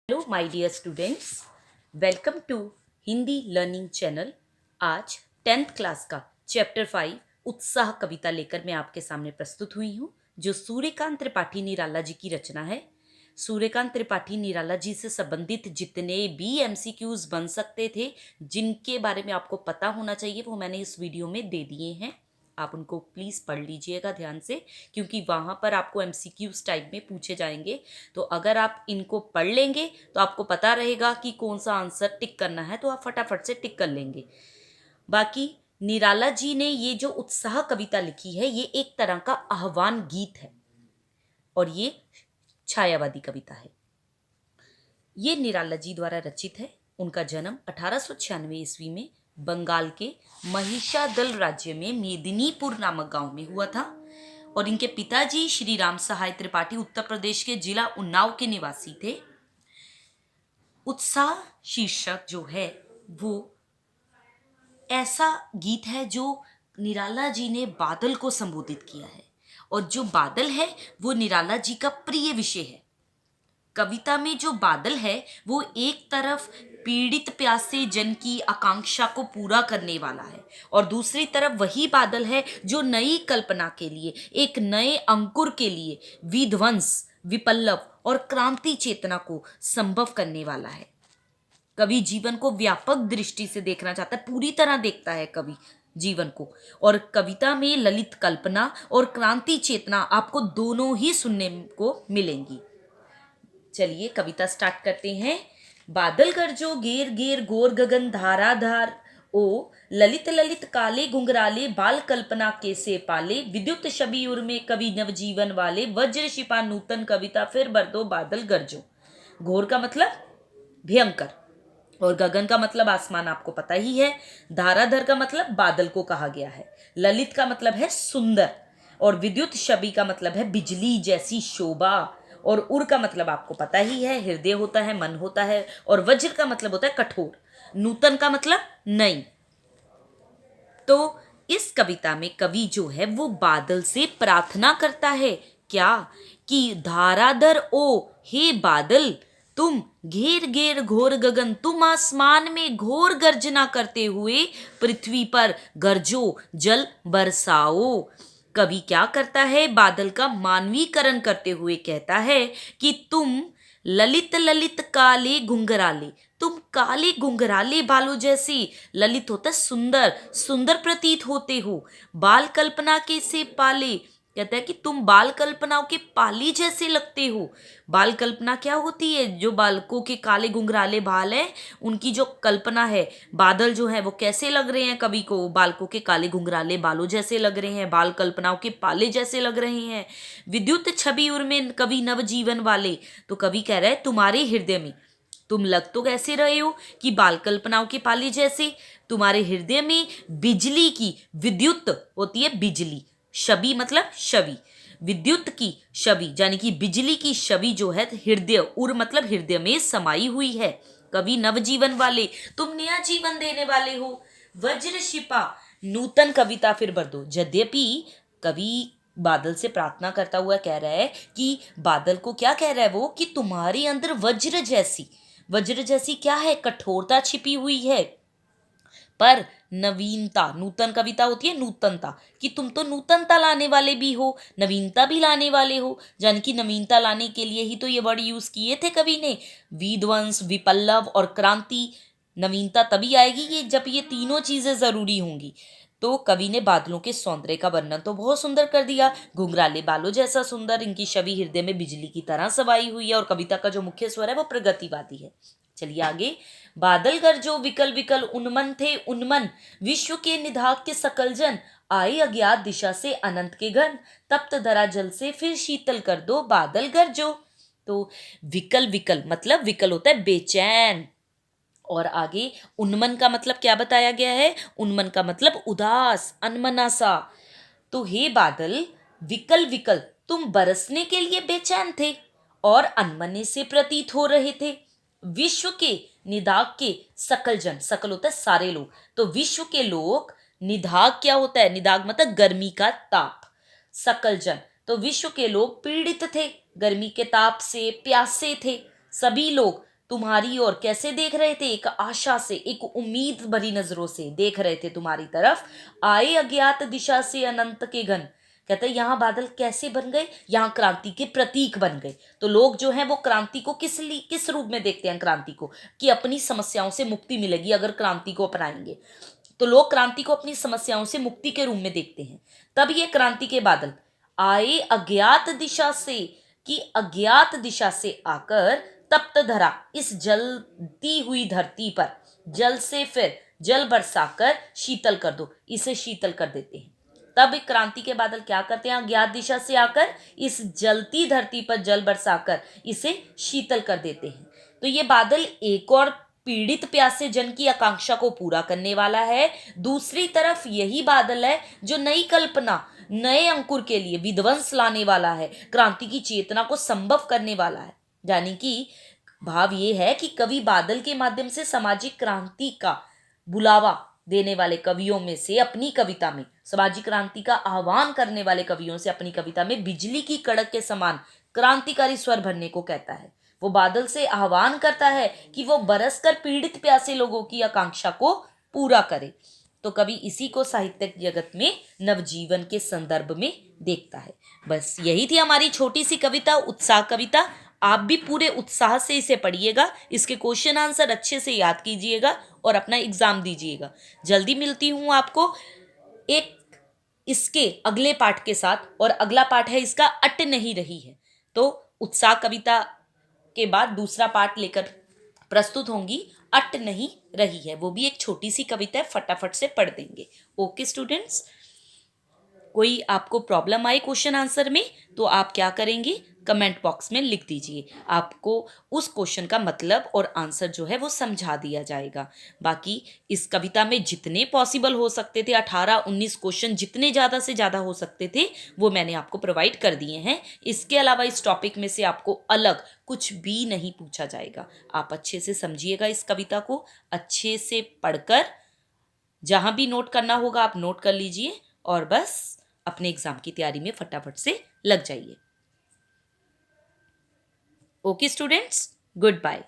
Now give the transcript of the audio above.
Hello my dear students, welcome to Hindi learning channel. आज 10th class का chapter 5 उत्साह कविता लेकर मैं आपके सामने प्रस्तुत हुई हूँ, जो सूर्यकांत त्रिपाठी निराला जी की रचना है। सूर्यकांत त्रिपाठी निराला जी से संबंधित जितने भी एमसीक्यूज बन सकते थे, जिनके बारे में आपको पता होना चाहिए, वो मैंने इस वीडियो में दे दिए हैं। आप उनको प्लीज़ पढ़ लीजिएगा ध्यान से, क्योंकि वहाँ पर आपको एमसीक्यूज टाइप में पूछे जाएंगे। तो अगर आप इनको पढ़ लेंगे तो आपको पता रहेगा कि कौन सा आंसर टिक करना है, तो आप फटाफट से टिक कर लेंगे। बाकी निराला जी ने ये जो उत्साह कविता लिखी है, ये एक तरह का आह्वान गीत है और ये छायावादी कविता है। ये निराला जी द्वारा रचित है। उनका जन्म 1896 ईस्वी में बंगाल के महिषादल राज्य में मेदिनीपुर नामक गांव में हुआ था और इनके पिताजी श्री राम सहाय त्रिपाठी उत्तर प्रदेश के जिला उन्नाव के निवासी थे। उत्साह शीर्षक जो है वो ऐसा गीत है जो निराला जी ने बादल को संबोधित किया है, और जो बादल है वो निराला जी का प्रिय विषय है। कविता में जो बादल है वो एक तरफ पीड़ित प्यासे जन की आकांक्षा को पूरा करने वाला है, और दूसरी तरफ वही बादल है जो नई कल्पना के लिए, एक नए अंकुर के लिए विध्वंस, विप्लव और क्रांति चेतना को संभव करने वाला है। कवि जीवन को व्यापक दृष्टि से देखना चाहता है, पूरी तरह देखता है कवि जीवन को, और कविता में ललित कल्पना और क्रांति चेतना आपको दोनों ही सुनने को मिलेंगी। चलिए कविता स्टार्ट करते हैं। बादल गरजो घेर घेर घोर गगन धाराधार, ओ ललित ललित काले घुंघराले बाल कल्पना कैसे पाले, विद्युत छवि उर में कवि नवजीवन वाले, वज्र शिपा नूतन कविता फिर बरदो बादल गरजो। घोर का मतलब भयंकर, और गगन का मतलब आसमान आपको पता ही है। धाराधर का मतलब बादल को कहा गया है। ललित का मतलब है सुंदर, और विद्युत छवि का मतलब है बिजली जैसी शोभा, और उर का मतलब आपको पता ही है, हृदय होता है, मन होता है, और वज्र का मतलब होता है कठोर, नूतन का मतलब नई। तो इस कविता में कवि जो है वो बादल से प्रार्थना करता है, क्या कि धाराधर ओ हे बादल, तुम घेर घेर घोर गगन, तुम आसमान में घोर गर्जना करते हुए पृथ्वी पर गरजो, जल बरसाओ। कवि क्या करता है, बादल का मानवीकरण करते हुए कहता है कि तुम ललित ललित काले घुंघराले, तुम काले घुंघराले बालों जैसे, ललित होता है सुंदर, सुंदर प्रतीत होते हो। बाल कल्पना के से पाले, कहता है कि तुम बाल कल्पनाओं के पाली जैसे लगते हो। बाल कल्पना क्या होती है, जो बालकों के काले घुंघराले बाल हैं उनकी जो कल्पना है, बादल जो है वो कैसे लग रहे हैं कवि को, बालकों के काले घुंघराले बालों जैसे लग रहे हैं, बाल कल्पनाओं के पाले जैसे लग रहे हैं। विद्युत छवि उर में कवि नवजीवन वाले, तो कवि कह रहा है तुम्हारे हृदय में, तुम लग तो कैसे रहे हो कि बाल कल्पनाओं के पाले जैसे, तुम्हारे हृदय में बिजली की, विद्युत होती है बिजली, छवि मतलब छवि, विद्युत की छवि यानी कि बिजली की छवि जो है हृदय, उर मतलब हृदय में समाई हुई है। कवि नवजीवन वाले, तुम नया जीवन देने वाले हो। वज्र शिपा नूतन कविता फिर भर दो। यद्यपि कवि बादल से प्रार्थना करता हुआ कह रहा है कि बादल को क्या कह रहा है वो, कि तुम्हारे अंदर वज्र जैसी, वज्र जैसी क्या है, कठोरता छिपी हुई है, पर नवीनता, नूतन कविता होती है नूतनता, कि तुम तो नूतनता लाने वाले भी हो, नवीनता भी लाने वाले हो। यानी कि नवीनता लाने के लिए ही तो ये वर्ड यूज किए थे कवि ने, विध्वंस, विप्लव और क्रांति। नवीनता तभी आएगी ये जब ये तीनों चीजें जरूरी होंगी। तो कवि ने बादलों के सौंदर्य का वर्णन तो बहुत सुंदर कर दिया, घुंघराले बालों जैसा सुंदर, इनकी छवि हृदय में बिजली की तरह समाई हुई है, और कविता का जो मुख्य स्वर है वो प्रगतिवादी है। चलिए आगे। बादल गरजो विकल विकल उन्मन थे उन्मन, विश्व के निधाक के सकल जन, आए अज्ञात दिशा से अनंत के घन, तप्त धरा जल से फिर शीतल कर दो बादल गरजो। तो विकल, विकल मतलब विकल होता है बेचैन, और आगे उन्मन का मतलब क्या बताया गया है, उन्मन का मतलब उदास, अनमना सा। तो हे बादल, विकल विकल तुम बरसने के लिए बेचैन थे और अनमने से प्रतीत हो रहे थे। विश्व के निदाग के सकल जन, सकल होता है सारे लोग, तो विश्व के लोग, निदाग क्या होता है, निदाग मतलब गर्मी का ताप, सकल जन तो विश्व के लोग पीड़ित थे, गर्मी के ताप से प्यासे थे, सभी लोग तुम्हारी ओर कैसे देख रहे थे, एक आशा से, एक उम्मीद भरी नजरों से देख रहे थे तुम्हारी तरफ। आए अज्ञात दिशा से अनंत के घन, कहते हैं यहाँ बादल कैसे बन गए, यहाँ क्रांति के प्रतीक बन गए। तो लोग जो हैं वो क्रांति को किस रूप में देखते हैं, क्रांति को कि अपनी समस्याओं से मुक्ति मिलेगी अगर क्रांति को अपनाएंगे। तो लोग क्रांति को अपनी समस्याओं से मुक्ति के रूप में देखते हैं। तब ये क्रांति के बादल आए अज्ञात दिशा से, कि अज्ञात दिशा से आकर तप्त धरा, इस जलती हुई धरती पर जल से फिर जल बरसाकर शीतल कर दो, इसे शीतल कर देते हैं। तब क्रांति के बादल क्या करते हैं, अज्ञात दिशा से आकर इस जलती धरती पर जल बरसाकर इसे शीतल कर देते हैं। तो ये बादल एक और पीड़ित प्यासे जन की आकांक्षा को पूरा करने वाला है, दूसरी तरफ यही बादल है जो नई कल्पना, नए अंकुर के लिए विध्वंस लाने वाला है, क्रांति की चेतना को संभव करने वाला है। यानी कि भाव ये है कि कवि बादल के माध्यम से सामाजिक क्रांति का बुलावा देने वाले कवियों में से अपनी कविता में, सामाजिक क्रांति का आह्वान करने वाले कवियों से अपनी कविता में बिजली की कड़क के समान क्रांतिकारी स्वर भरने को कहता है। वो बादल से आह्वान करता है कि वो बरसकर पीड़ित प्यासे लोगों की आकांक्षा को पूरा करे। तो कवि इसी को साहित्यिक जगत में नवजीवन के संदर्भ में देखता है। बस यही थी हमारी छोटी सी कविता, उत्साह कविता। आप भी पूरे उत्साह से इसे पढ़िएगा, इसके क्वेश्चन आंसर अच्छे से याद कीजिएगा और अपना एग्जाम दीजिएगा। जल्दी मिलती हूँ आपको एक इसके अगले पाठ के साथ, और अगला पाठ है इसका अट नहीं रही है। तो उत्साह कविता के बाद दूसरा पाठ लेकर प्रस्तुत होंगी, अट नहीं रही है। वो भी एक छोटी सी कविता है, फटाफट से पढ़ देंगे। ओके स्टूडेंट्स, कोई आपको प्रॉब्लम आए क्वेश्चन आंसर में तो आप क्या करेंगे, कमेंट बॉक्स में लिख दीजिए, आपको उस क्वेश्चन का मतलब और आंसर जो है वो समझा दिया जाएगा। बाकी इस कविता में जितने पॉसिबल हो सकते थे, 18-19 क्वेश्चन जितने ज़्यादा से ज़्यादा हो सकते थे वो मैंने आपको प्रोवाइड कर दिए हैं। इसके अलावा इस टॉपिक में से आपको अलग कुछ भी नहीं पूछा जाएगा। आप अच्छे से समझिएगा, इस कविता को अच्छे से पढ़कर जहाँ भी नोट करना होगा आप नोट कर लीजिए, और बस अपने एग्जाम की तैयारी में फटाफट से लग जाइए। Okay students, good bye.